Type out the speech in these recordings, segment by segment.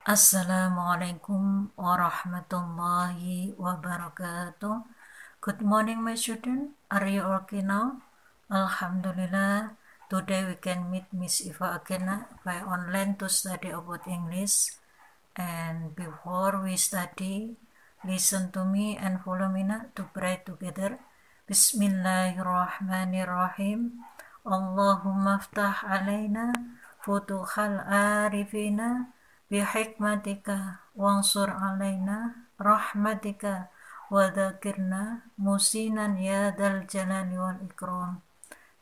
Assalamualaikum warahmatullahi wabarakatuh. Good morning, my student. Are you okay now? Alhamdulillah. Today we can meet Miss Eva again by online to study about English. And before we study, listen to me and follow me now to pray together. Bismillahirrahmanirrahim. Allahumma ftah alaina futuhal arifina bihikmatika wansur alaina rahmatika wadakirna musinan ya dal jalali wal ikram.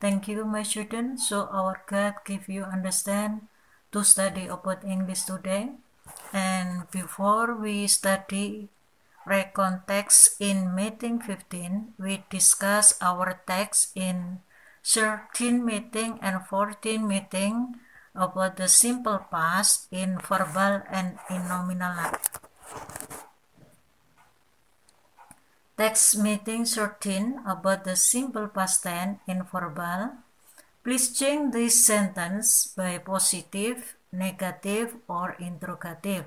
Thank you, my student. So our God give you understand to study about English today. And before we study recon text in meeting 15, we discuss our text in 13 meeting and 14 meeting about the simple past in verbal and in nominal. Text meeting 13 about the simple past tense in verbal. Please change this sentence by positive, negative, or interrogative.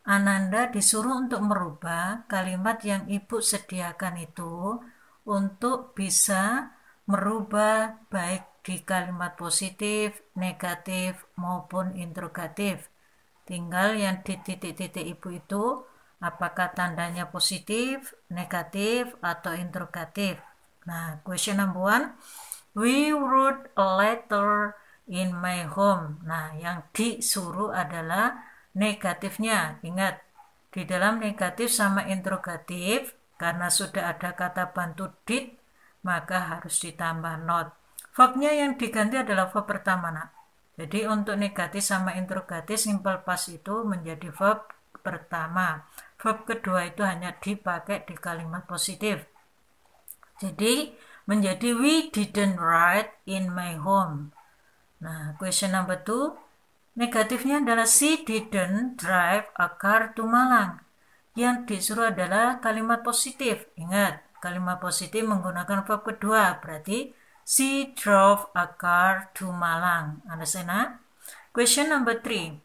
Ananda disuruh untuk merubah kalimat yang ibu sediakan itu untuk bisa merubah baik di kalimat positif, negatif, maupun interrogatif. Tinggal yang di titik-titik ibu itu apakah tandanya positif, negatif, atau interrogatif. Nah, question number 1. We wrote a letter in my home. Nah, yang disuruh adalah negatifnya. Ingat, di dalam negatif sama interrogatif, karena sudah ada kata bantu did, maka harus ditambah not. Verbnya yang diganti adalah verb pertama, nak. Jadi untuk negatif sama interrogatif simple past itu menjadi verb pertama. Verb kedua itu hanya dipakai di kalimat positif. Jadi menjadi we didn't ride in my home. Nah, question number 2. Negatifnya adalah she didn't drive a car to Malang. Yang disuruh adalah kalimat positif. Ingat, kalimat positif menggunakan verb kedua. Berarti she drove a car to Malang. Understand? Question number 3.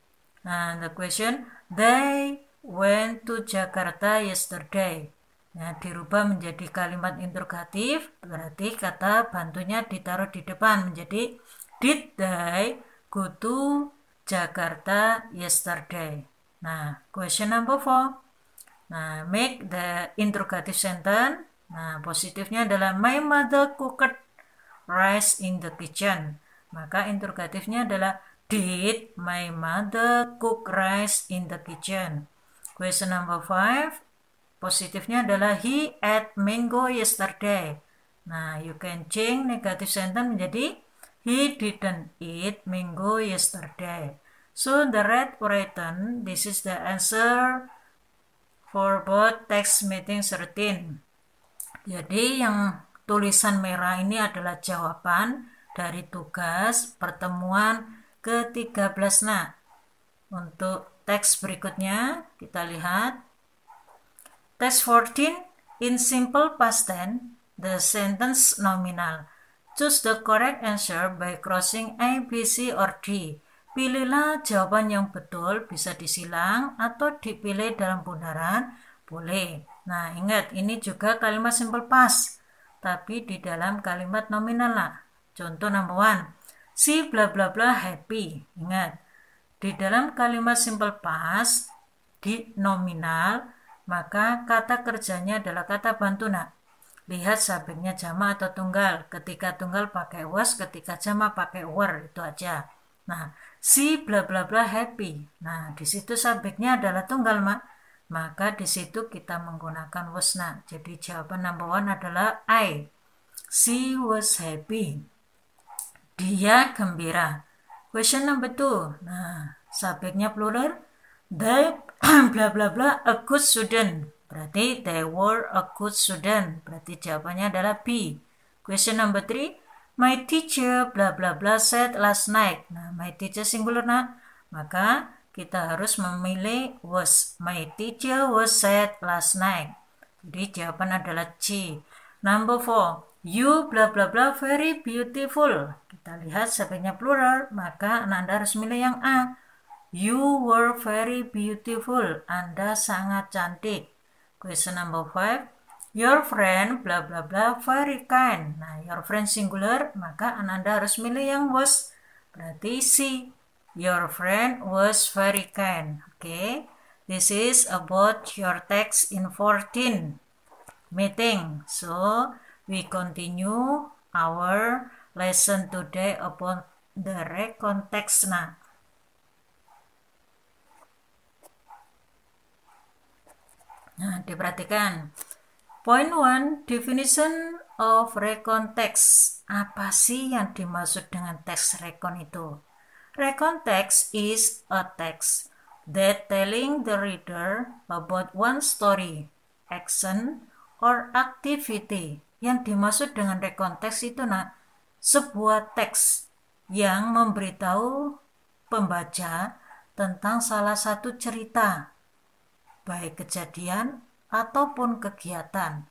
Nah, the question, they went to Jakarta yesterday. Nah, dirubah menjadi kalimat interrogatif, berarti kata bantunya ditaruh di depan menjadi did they go to Jakarta yesterday. Nah, question number 4. Nah, make the interrogative sentence. Nah, positifnya adalah my mother cooked rice in the kitchen. Maka interrogatifnya adalah did my mother cook rice in the kitchen. Question number 5. Positifnya adalah he ate mango yesterday. Nah, you can change negative sentence menjadi he didn't eat mango yesterday. So the red written, this is the answer for both text meeting 13. Jadi yang tulisan merah ini adalah jawaban dari tugas pertemuan ke-13. Nah, untuk teks berikutnya kita lihat. Text 14, in simple past tense, the sentence nominal. Choose the correct answer by crossing A, B, C, or D. Pilihlah jawaban yang betul, bisa disilang atau dipilih dalam bundaran, boleh. Nah, ingat, ini juga kalimat simple past, tapi di dalam kalimat nominal lah. Contoh number 1, si bla bla bla happy. Ingat, di dalam kalimat simple past, di nominal, maka kata kerjanya adalah kata bantu, nak. Lihat subjeknya jamak atau tunggal. Ketika tunggal pakai was, ketika jamak pakai were, itu aja. Nah, si bla bla bla happy. Nah, di situ subjeknya adalah tunggal, mak. Maka di situ kita menggunakan was, nak. Jadi jawaban number 1 adalah I. She was happy. Dia gembira. Question number 2. Nah, subjeknya plural. They bla bla bla a good student. Berarti they were a good student. Berarti jawabannya adalah B. Question number 3. My teacher bla bla bla said last night. Nah, my teacher singular, nak. Maka kita harus memilih was. My teacher was said last night. Jadi jawaban adalah C. Number 4. You bla bla bla very beautiful. Kita lihat subjeknya plural, maka Anda harus milih yang A. You were very beautiful. Anda sangat cantik. Question number 5. Your friend bla bla bla very kind. Nah, your friend singular, maka Anda harus milih yang was. Berarti si. Your friend was very kind. Okay. This is about your text in 14 meeting. So, we continue our lesson today about the recontext. Nah, diperhatikan. Point 1, definition of recontext. Apa sih yang dimaksud dengan teks recon itu? Recontext is a text that telling the reader about one story, action, or activity. Yang dimaksud dengan recontext itu sebuah teks yang memberitahu pembaca tentang salah satu cerita, baik kejadian ataupun kegiatan.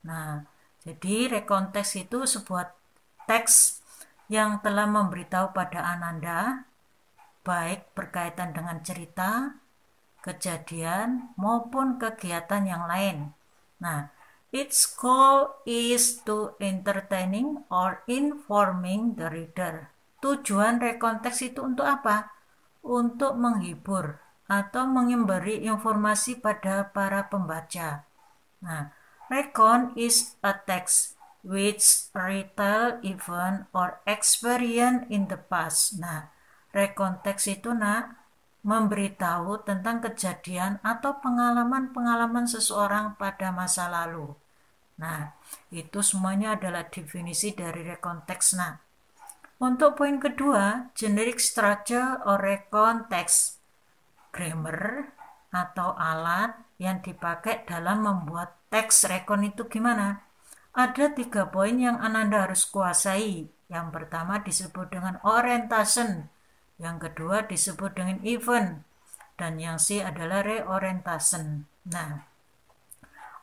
Nah, jadi rekonteks itu sebuah teks yang telah memberitahu pada Ananda baik berkaitan dengan cerita, kejadian maupun kegiatan yang lain. Nah, its goal is to entertaining or informing the reader. Tujuan rekonteks itu untuk apa? Untuk menghibur atau memberi informasi pada para pembaca. Nah, recon is a text which retell event or experience in the past. Nah, rekonteks itu memberitahu tentang kejadian atau pengalaman-pengalaman seseorang pada masa lalu. Nah, itu semuanya adalah definisi dari rekonteks. Nah, untuk poin kedua, generic structure or recontext. Grammar atau alat yang dipakai dalam membuat teks rekon itu gimana? Ada 3 poin yang Ananda harus kuasai. Yang pertama disebut dengan orientation, yang kedua disebut dengan event, dan yang C adalah reorientation. Nah,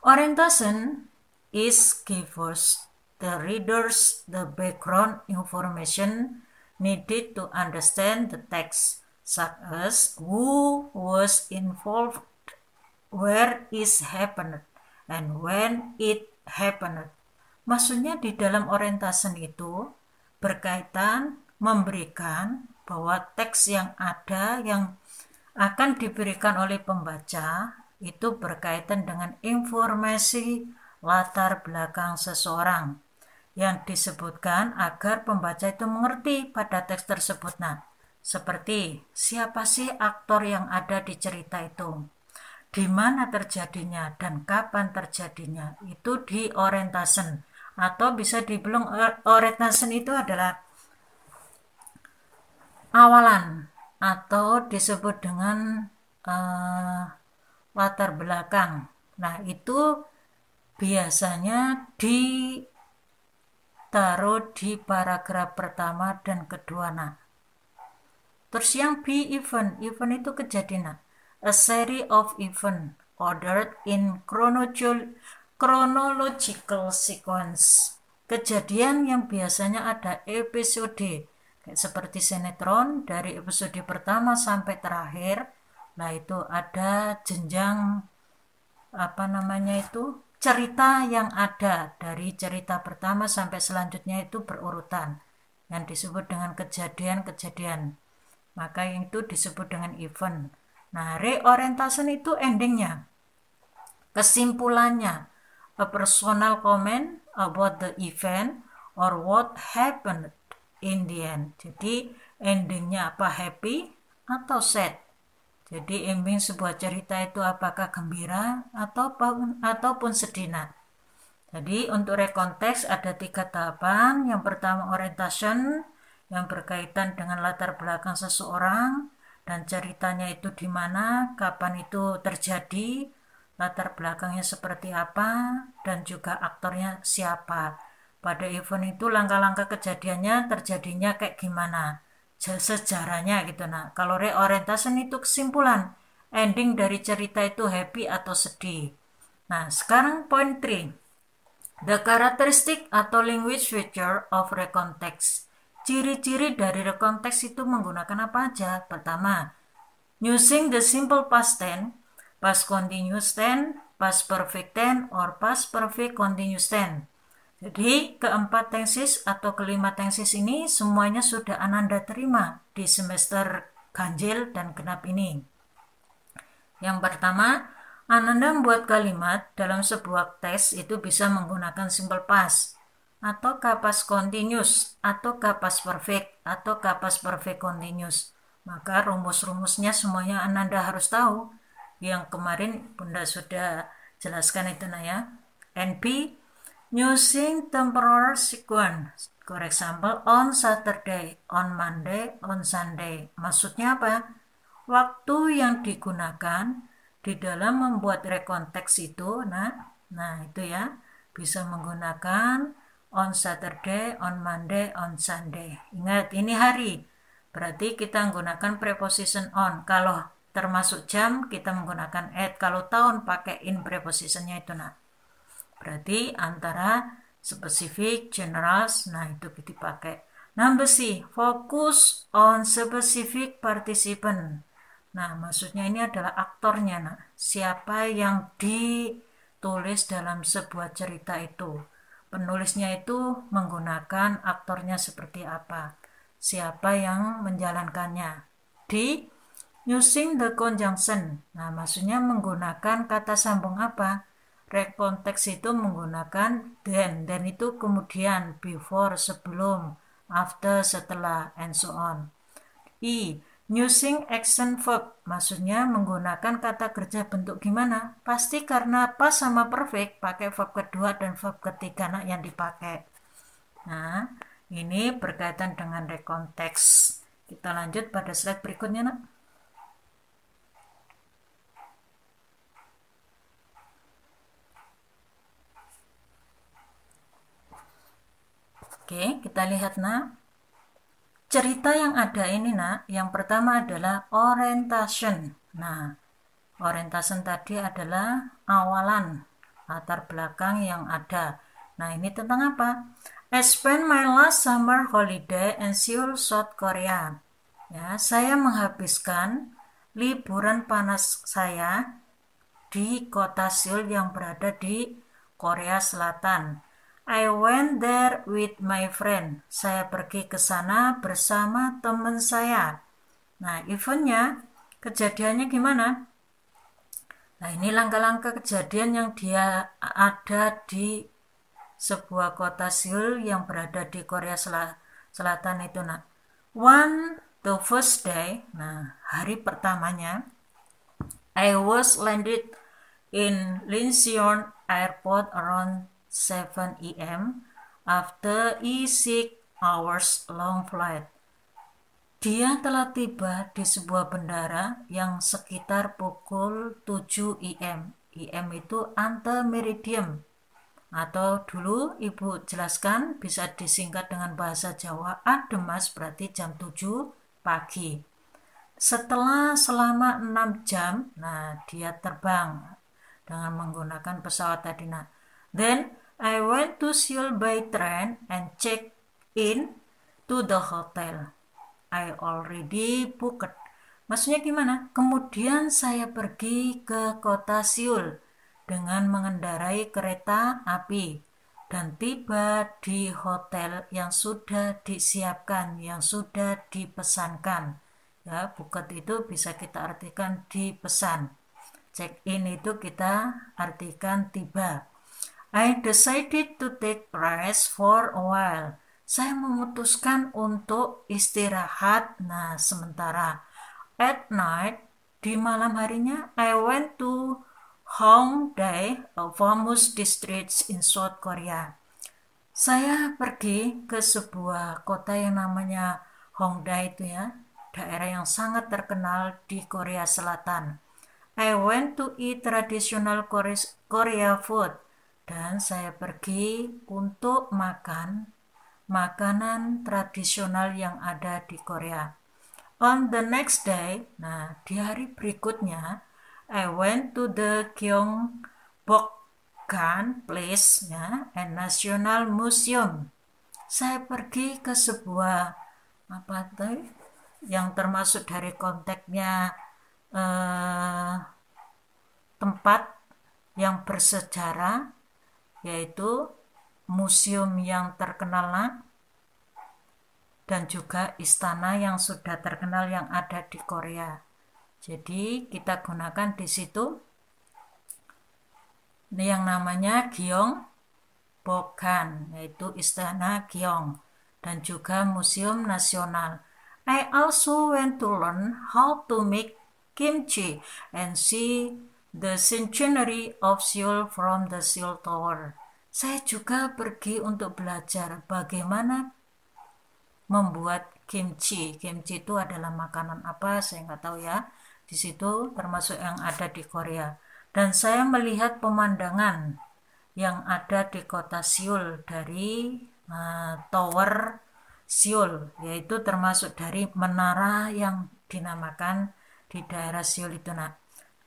orientation is gives the readers the background information needed to understand the text, such as who was involved, where is happened, and when it happened. Maksudnya di dalam orientation itu berkaitan memberikan bahwa teks yang ada yang akan diberikan oleh pembaca itu berkaitan dengan informasi latar belakang seseorang yang disebutkan agar pembaca itu mengerti pada teks tersebut. Nah, seperti siapa sih aktor yang ada di cerita itu, di mana terjadinya dan kapan terjadinya, itu di orientation. Atau bisa dibilang orientation itu adalah awalan atau disebut dengan latar belakang. Nah, itu biasanya ditaruh di paragraf pertama dan kedua. Nah, terus yang B, event itu kejadian. A series of event ordered in chronological sequence. Kejadian yang biasanya ada episode, kayak seperti sinetron dari episode pertama sampai terakhir. Nah, itu ada jenjang cerita yang ada dari cerita pertama sampai selanjutnya itu berurutan yang disebut dengan kejadian-kejadian. Maka yang itu disebut dengan event. Nah, reorientation itu endingnya, kesimpulannya, a personal comment about the event or what happened in the end. Jadi endingnya apa, happy atau sad. Jadi ending sebuah cerita itu apakah gembira ataupun sedih. Jadi untuk rekonteks ada 3 tahapan. Yang pertama orientation, yang berkaitan dengan latar belakang seseorang dan ceritanya itu di mana, kapan itu terjadi, latar belakangnya seperti apa, dan juga aktornya siapa. Pada event itu langkah-langkah kejadiannya terjadinya kayak gimana, sejarahnya gitu. Nah, kalau reorientation itu kesimpulan, ending dari cerita itu happy atau sedih. Nah, sekarang point 3. The characteristic atau language feature of recontext. Ciri-ciri dari rekonteks itu menggunakan apa aja? Pertama, using the simple past tense, past continuous tense, past perfect tense, or past perfect continuous tense. Jadi keempat tenses atau kelima tenses ini semuanya sudah Ananda terima di semester ganjil dan genap ini. Yang pertama, Ananda membuat kalimat dalam sebuah teks itu bisa menggunakan simple past atau past continuous atau past perfect atau past perfect continuous. Maka rumus-rumusnya semuanya Ananda harus tahu. Yang kemarin Bunda sudah jelaskan itu ya. And B, using temporal sequence. For example, on Saturday, on Monday, on Sunday. Maksudnya apa? Waktu yang digunakan di dalam membuat rekonteks itu, nah itu ya, bisa menggunakan on Saturday, on Monday, on Sunday. Ingat, ini hari. Berarti kita menggunakan preposition on. Kalau termasuk jam, kita menggunakan at. Kalau tahun, pakai in prepositionnya itu, Berarti antara specific, generals, nah itu dipakai. Number C, focus on specific participant. Nah, maksudnya ini adalah aktornya, Siapa yang ditulis dalam sebuah cerita itu. Penulisnya itu menggunakan aktornya seperti apa. Siapa yang menjalankannya. D, using the conjunction. Nah, maksudnya menggunakan kata sambung apa? Rekonteks itu menggunakan then itu kemudian, before, sebelum, after, setelah, and so on. I, using action verb, maksudnya menggunakan kata kerja bentuk gimana? Pasti karena pas sama perfect, pakai verb kedua dan verb ketiga yang dipakai. Nah, ini berkaitan dengan rekonteks. Kita lanjut pada slide berikutnya, Oke, kita lihat, Cerita yang ada ini, yang pertama adalah orientation. Nah, orientation tadi adalah awalan, latar belakang yang ada. Nah, ini tentang apa? I spent my last summer holiday in Seoul, South Korea. Ya, saya menghabiskan liburan panas saya di kota Seoul yang berada di Korea Selatan. I went there with my friend. Saya pergi ke sana bersama teman saya. Nah, eventnya, kejadiannya gimana? Nah, ini langkah-langkah kejadian yang dia ada di sebuah kota Seoul yang berada di Korea Selatan itu, the first day, hari pertamanya, I was landed in Lincheon Airport around 7 a.m. after a 6 hours long flight. Dia telah tiba di sebuah bandara yang sekitar pukul 7 am. Am itu antemeridium. Atau dulu Ibu jelaskan bisa disingkat dengan bahasa Jawa, ademas berarti jam 7 pagi. Setelah selama 6 jam, dia terbang dengan menggunakan pesawat tadi. Then I went to Seoul by train and checked in to the hotel. I already booked. Maksudnya gimana? Kemudian saya pergi ke kota Seoul dengan mengendarai kereta api dan tiba di hotel yang sudah disiapkan, yang sudah dipesankan. Ya, booked itu bisa kita artikan dipesan. Check in itu kita artikan tiba. I decided to take rest for a while. Saya memutuskan untuk istirahat, sementara. At night, di malam harinya, I went to Hongdae, a famous district in South Korea. Saya pergi ke sebuah kota yang namanya Hongdae itu ya, daerah yang sangat terkenal di Korea Selatan. I went to eat traditional Korea food. Dan saya pergi untuk makan makanan tradisional yang ada di Korea. On the next day, di hari berikutnya, I went to the Gyeongbokgan Place and National Museum. Saya pergi ke sebuah yang termasuk dari konteksnya tempat yang bersejarah, yaitu museum yang terkenal dan juga istana yang sudah terkenal yang ada di Korea. Jadi kita gunakan di situ yang namanya Gyeongbokgung, yaitu istana Gyeong, dan juga museum nasional. I also went to learn how to make kimchi and see the centenary of Seoul from the Seoul Tower. Saya juga pergi untuk belajar bagaimana membuat kimchi. Kimchi itu adalah makanan apa? Saya nggak tahu ya. Di situ termasuk yang ada di Korea. Dan saya melihat pemandangan yang ada di kota Seoul dari Tower Seoul, yaitu termasuk dari menara yang dinamakan di daerah Seoul itu. Nah,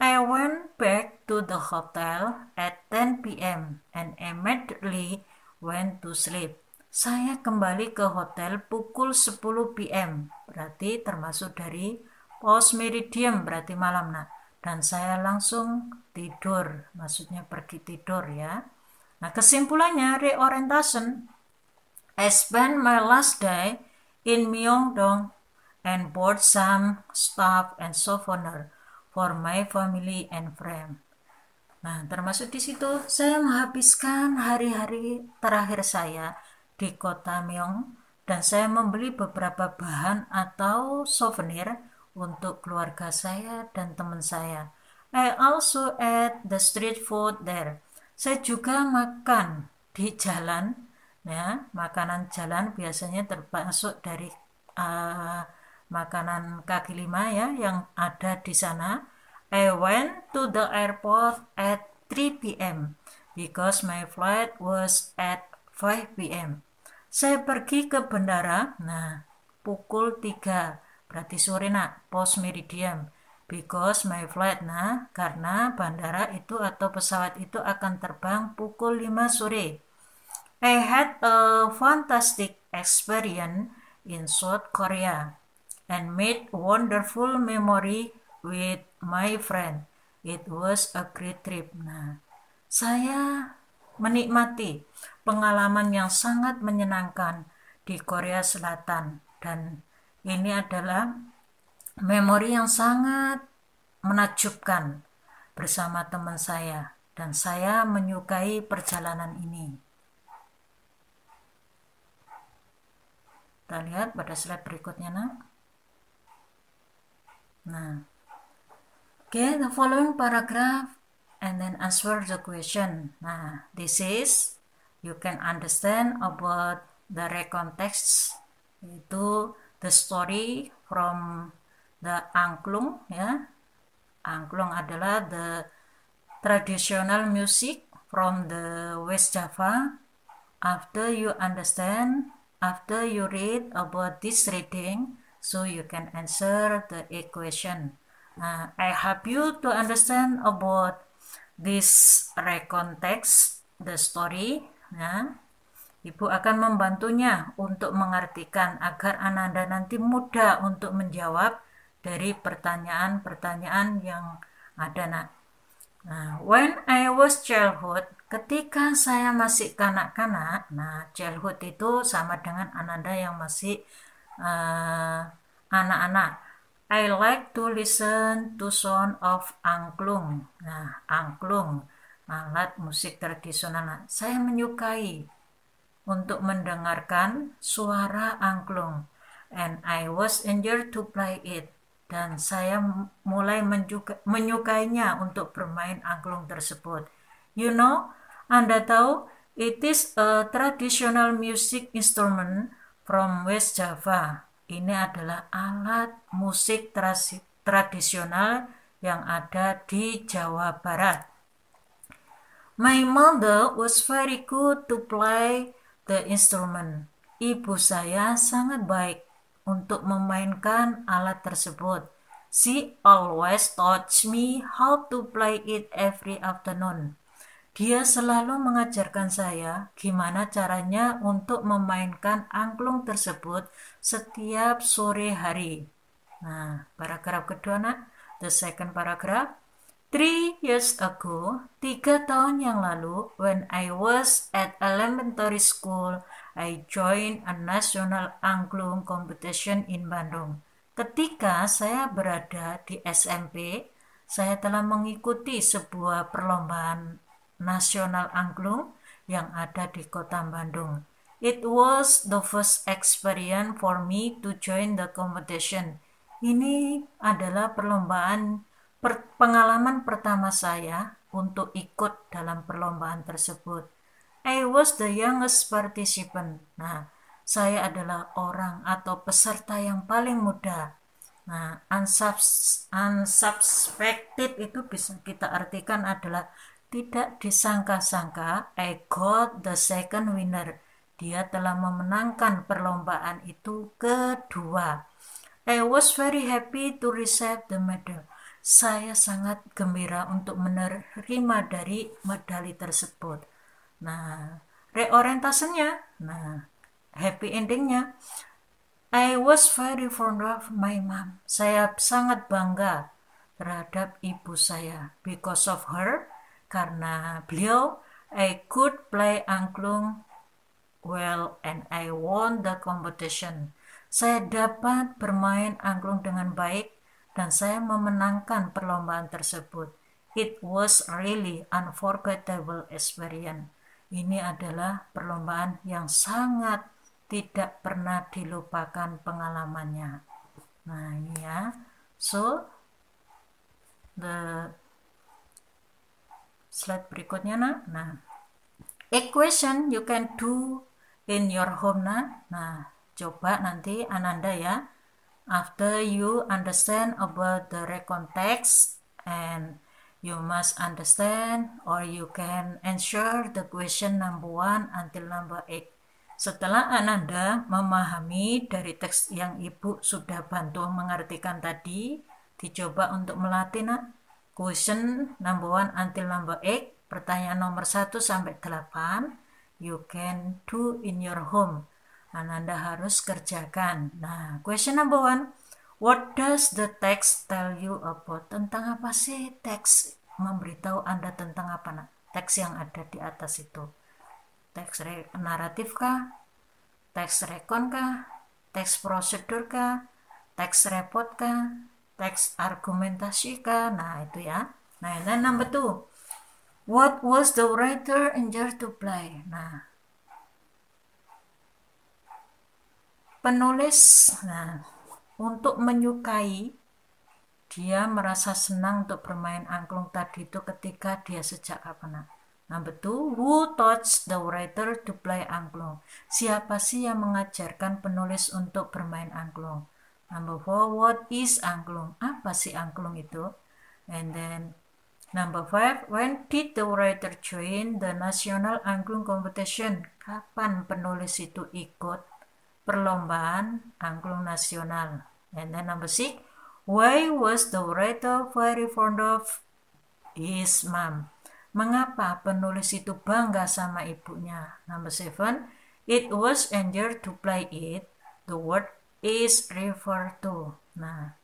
I went back to the hotel at 10 p.m. and immediately went to sleep. Saya kembali ke hotel pukul 10 p.m. berarti termasuk dari post meridium, berarti malam. Nah, dan saya langsung tidur, maksudnya pergi tidur ya. Nah, kesimpulannya reorientation. I spent my last day in Myeongdong and bought some stuff and souvenir for my family and friends. Nah, termasuk di situ saya menghabiskan hari-hari terakhir saya di kota Myeong dan saya membeli beberapa bahan atau souvenir untuk keluarga saya dan teman saya. I also ate the street food there. Saya juga makan di jalan, ya, makanan jalan biasanya termasuk dari makanan kaki lima ya yang ada di sana. I went to the airport at 3 p.m. because my flight was at 5 p.m. Saya pergi ke bandara, nah, pukul 3, berarti sore nak, post meridium. Because my flight, nah, karena bandara itu atau pesawat itu akan terbang pukul 5 sore. I had a fantastic experience in South Korea and made wonderful memory with my friend. It was a great trip. Nah, saya menikmati pengalaman yang sangat menyenangkan di Korea Selatan dan ini adalah memori yang sangat menakjubkan bersama teman saya dan saya menyukai perjalanan ini. Kita lihat pada slide berikutnya, nak. Nah, okay, the following paragraph and then answer the question. Nah, this is you can understand about the recontext, itu the story from the angklung ya. Angklung adalah the traditional music from the West Java. After you understand, after you read about this reading, so you can answer the equation. I help you to understand about this recontext, the story. Ibu akan membantunya untuk mengartikan agar Ananda nanti mudah untuk menjawab dari pertanyaan-pertanyaan yang ada, nak. Nah, when I was childhood, ketika saya masih kanak-kanak, nah childhood itu sama dengan Ananda yang masih anak-anak. I like to listen to sound of angklung. Nah, angklung, alat musik tradisional. Nah, saya menyukai untuk mendengarkan suara angklung. And I was eager to play it. Dan saya mulai menyukainya untuk bermain angklung tersebut. You know, Anda tahu, it is a traditional music instrument from West Java. Ini adalah alat musik tradisional yang ada di Jawa Barat. My mother was very good to play the instrument. Ibu saya sangat baik untuk memainkan alat tersebut. She always taught me how to play it every afternoon. Dia selalu mengajarkan saya gimana caranya untuk memainkan angklung tersebut setiap sore hari. Nah, paragraf kedua, nak. The second paragraph. 3 years ago, 3 tahun yang lalu, when I was at elementary school, I joined a national angklung competition in Bandung. Ketika saya berada di SMP, saya telah mengikuti sebuah perlombaan nasional angklung yang ada di kota Bandung. It was the first experience for me to join the competition. Ini adalah pengalaman pertama saya untuk ikut dalam perlombaan tersebut. I was the youngest participant. Nah, saya adalah orang atau peserta yang paling muda. Nah, unsuspected itu bisa kita artikan adalah tidak disangka-sangka. I got the second winner. Dia telah memenangkan perlombaan itu kedua. I was very happy to receive the medal. Saya sangat gembira untuk menerima dari medali tersebut. Nah, reorientasinya, nah, happy endingnya. I was very fond of my mom. Saya sangat bangga terhadap ibu saya. Because of her, karena beliau, I could play angklung well and I won the competition. Saya dapat bermain angklung dengan baik dan saya memenangkan perlombaan tersebut. It was really unforgettable experience. Ini adalah perlombaan yang sangat tidak pernah dilupakan pengalamannya. Nah, ini ya. So, the slide berikutnya, nak. Nah, a question you can do in your home, nak. Nah, coba nanti Ananda ya. After you understand about the context and you must understand or you can answer the question number 1 until number 8. Setelah Ananda memahami dari teks yang Ibu sudah bantu mengartikan tadi, dicoba untuk melatih, nak. Question number 1 until number 8, pertanyaan nomor 1 sampai 8, you can do in your home. Ananda harus kerjakan. Nah, question number 1, what does the text tell you about? Tentang apa sih teks memberitahu Anda tentang apa, nak? Teks yang ada di atas itu. Teks naratif kah? Teks rekon kah? Teks prosedur kah? Teks report kah? Teks argumentasi kah? Nah, itu ya. Nah, dan number 2, what was the writer eager to play? Nah, penulis, nah, untuk menyukai, dia merasa senang untuk bermain angklung tadi itu ketika dia sejak kapan? Number 2, who taught the writer to play angklung? Siapa sih yang mengajarkan penulis untuk bermain angklung? Number 4, what is angklung? Apa sih angklung itu? And then number 5, when did the writer join the national angklung competition? Kapan penulis itu ikut perlombaan angklung nasional? And then number 6, why was the writer very fond of his mom? Mengapa penulis itu bangga sama ibunya? Number 7, it was easier to play it. The word is referred to. Nah,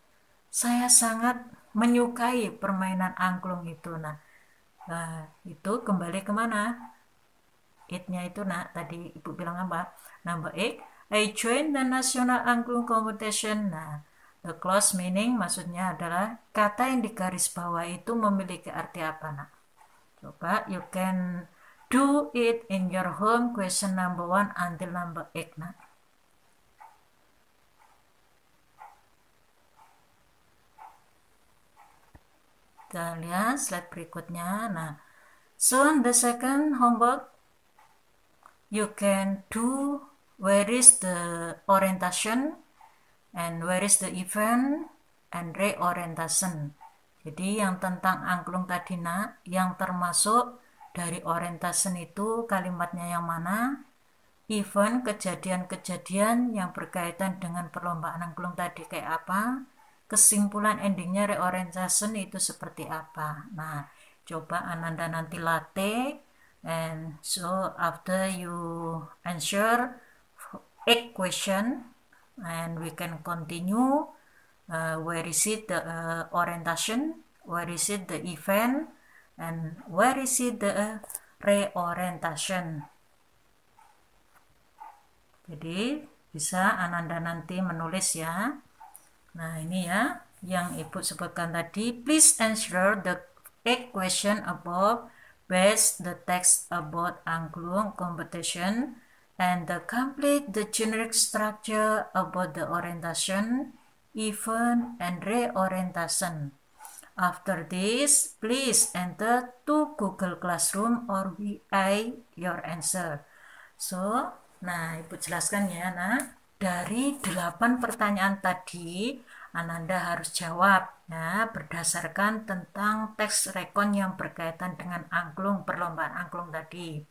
saya sangat menyukai permainan angklung itu. Nah, itu kembali kemana? It-nya itu, nah, tadi Ibu bilang apa? Number 8, I joined the national angklung competition. Nah, the clause meaning maksudnya adalah kata yang digaris bawah itu memiliki arti apa, nak? Coba, you can do it in your home, question number 1 until number 8, nak. Kita lihat slide berikutnya. Nah, so the second homework, you can do where is the orientation and where is the event and reorientation. Jadi yang tentang angklung tadi, nak, yang termasuk dari orientation itu kalimatnya yang mana? Event, kejadian-kejadian yang berkaitan dengan perlombaan angklung tadi kayak apa? Kesimpulan endingnya reorientation itu seperti apa? Nah, coba Ananda nanti latih, and so after you answer 8 question and we can continue where is it the orientation, where is it the event, and where is it the reorientation. Jadi bisa Ananda nanti menulis ya. Nah ini ya yang Ibu sebutkan tadi. Please answer the 8 question above based the text about angklung competition and the complete the generic structure about the orientation, event, and reorientation. After this, please enter to Google Classroom or VI your answer. So, nah Ibu jelaskan ya, nah dari 8 pertanyaan tadi Ananda harus jawab ya berdasarkan tentang teks rekon yang berkaitan dengan angklung, perlombaan angklung tadi.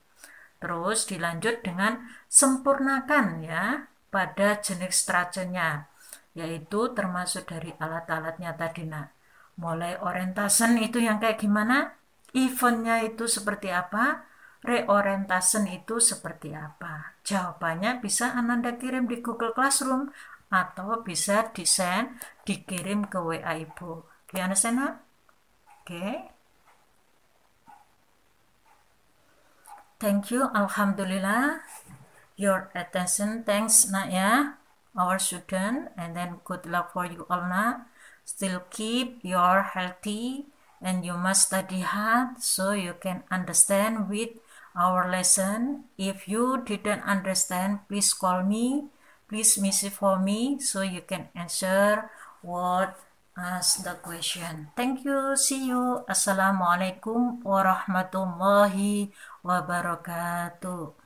Terus dilanjut dengan sempurnakan ya pada jenis structure-nya, yaitu termasuk dari alat-alatnya tadi. Nah, mulai orientation itu yang kayak gimana, eventnya itu seperti apa, reorientation itu seperti apa. Jawabannya bisa Ananda kirim di Google Classroom atau bisa di-send, dikirim ke WA Ibu. Do you understand that? Okay. Thank you, Alhamdulillah. Your attention, thanks nak ya, our student, and then good luck for you all nak. Still keep your healthy and you must study hard so you can understand with our lesson. If you didn't understand, please call me, please message for me so you can answer what ask the question. Thank you. See you. Assalamualaikum warahmatullahi wabarakatuh.